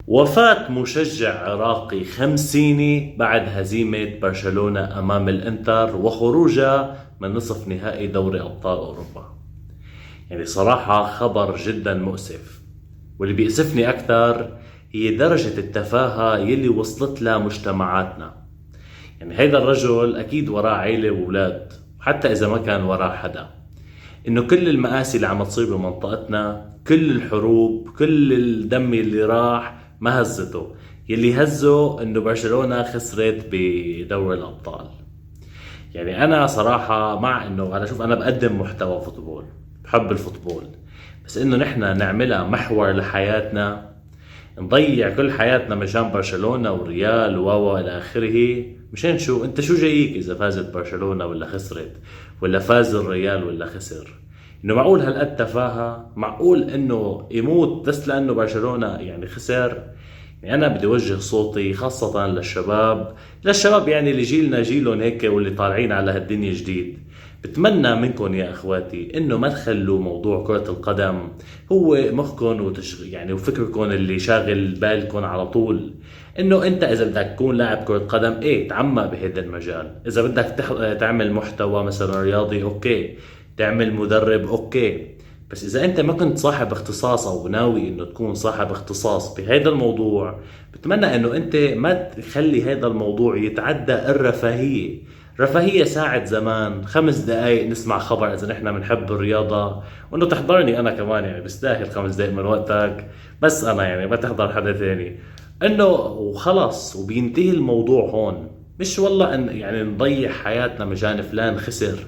وفاة مشجع عراقي خمسيني بعد هزيمة برشلونة أمام الإنتر وخروجها من نصف نهائي دوري أبطال أوروبا. يعني صراحة خبر جدا مؤسف، واللي بيأسفني أكثر هي درجة التفاهة يلي وصلت لها مجتمعاتنا. يعني هيدا الرجل أكيد وراه عيلة وولاد، حتى إذا ما كان وراه حدا. إنه كل المآسي اللي عم تصير بمنطقتنا، كل الحروب، كل الدم اللي راح ما هزته. يلي هزه إنه برشلونة خسرت بدوري الأبطال. يعني أنا صراحة مع إنه أنا بقدم محتوى فوتبول، بحب الفوتبول، بس إنه نحنا نعملها محور لحياتنا، نضيع كل حياتنا مشان برشلونة وريال إلى آخره. مشان شو؟ أنت شو جايك إذا فازت برشلونة ولا خسرت، ولا فاز الريال ولا خسر؟ إنه معقول هالقد تفاهة؟ معقول إنه يموت بس لأنه برشلونة يعني خسر؟ يعني أنا بدي أوجه صوتي خاصة للشباب يعني اللي جيلنا جيلهم هيك واللي طالعين على هالدنيا جديد. بتمنى منكم يا اخواتي انه ما تخلوا موضوع كرة القدم هو مخكم يعني وفكركم اللي شاغل بالكم على طول. انه انت اذا بدك تكون لاعب كرة قدم تعمق بهذا المجال. اذا بدك تعمل محتوى مثلا رياضي اوكي، تعمل مدرب اوكي، بس اذا انت ما كنت صاحب اختصاص او ناوي انه تكون صاحب اختصاص بهذا الموضوع، بتمنى انه انت ما تخلي هذا الموضوع يتعدى الرفاهية. رفاهية ساعة زمان 5 دقايق نسمع خبر إذا نحن بنحب الرياضة، وإنه تحضرني أنا كمان يعني بستاهل 5 دقايق من وقتك، بس أنا يعني ما تحضر حدا ثاني. إنه وخلص وبينتهي الموضوع هون. مش والله إن يعني نضيع حياتنا مشان فلان خسر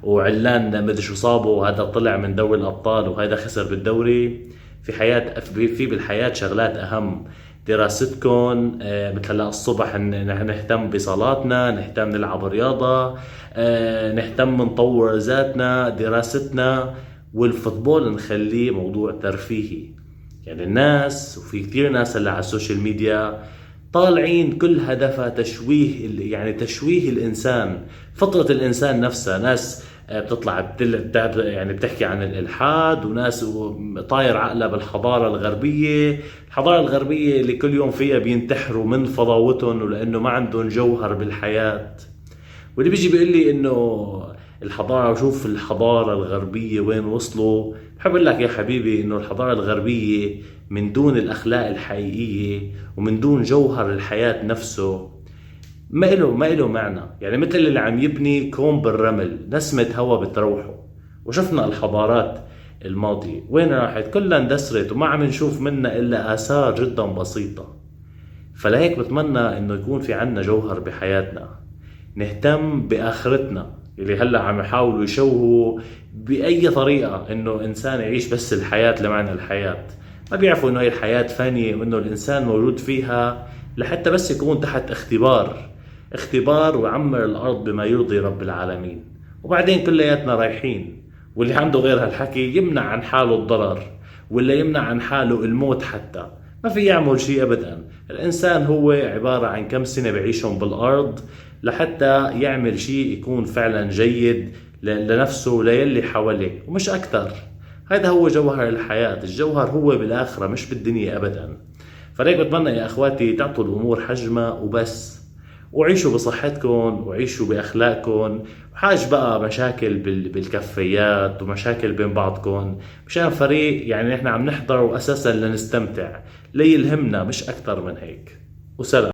وعلان مدري شو صابه وهذا طلع من دوري الأبطال وهذا خسر بالدوري. في بالحياة شغلات أهم. دراستكم مثل هلا الصبح نهتم بصلاتنا، نهتم نلعب رياضة، نهتم نطور ذاتنا، دراستنا. والفوتبول نخليه موضوع ترفيهي. يعني الناس وفي كثير ناس هلا على السوشيال ميديا طالعين كل هدفها تشويه، يعني تشويه الإنسان، فطرة الإنسان نفسها. ناس بتطلع يعني بتحكي عن الإلحاد، وناس طاير عقلها بالحضارة الغربية. الحضارة الغربية اللي كل يوم فيها بينتحروا من فضاوتهم ولأنه ما عندهم جوهر بالحياة. واللي بيجي بيقول لي إنه الحضارة، وشوف الحضارة الغربية وين وصلوا، بحب أقول لك يا حبيبي إنه الحضارة الغربية من دون الأخلاق الحقيقية ومن دون جوهر الحياة نفسه ما إله معنى. يعني مثل اللي عم يبني كوم بالرمل، نسمة هوا بتروحه. وشفنا الحضارات الماضية وين راحت، كلها اندثرت وما عم نشوف منها إلا آثار جدا بسيطة. فلهيك بتمنى إنه يكون في عنا جوهر بحياتنا، نهتم بآخرتنا. اللي هلأ عم يحاولوا يشوهوا بأي طريقة إنه إنسان يعيش بس الحياة لمعنى الحياة، ما بيعرفوا إنه هي الحياة فانية وإنه الإنسان موجود فيها لحتى بس يكون تحت اختبار ويعمر الأرض بما يرضي رب العالمين. وبعدين كلياتنا رايحين، واللي عنده غير هالحكي يمنع عن حاله الضرر ولا يمنع عن حاله الموت، حتى ما في يعمل شيء أبدا. الإنسان هو عبارة عن كم سنة بعيشهم بالأرض لحتى يعمل شيء يكون فعلا جيد لنفسه وليلي حواليه ومش أكثر. هذا هو جوهر الحياة. الجوهر هو بالآخرة مش بالدنيا أبدا. فليك بتمنى يا أخواتي تعطوا الأمور حجمها وبس، وعيشوا بصحتكم وعيشوا بأخلاقكم، وحاج بقى مشاكل بالكفيات ومشاكل بين بعضكم مشان فريق. يعني نحن عم نحضر أساسا لنستمتع، ليلهمنا مش أكثر من هيك. وسلام.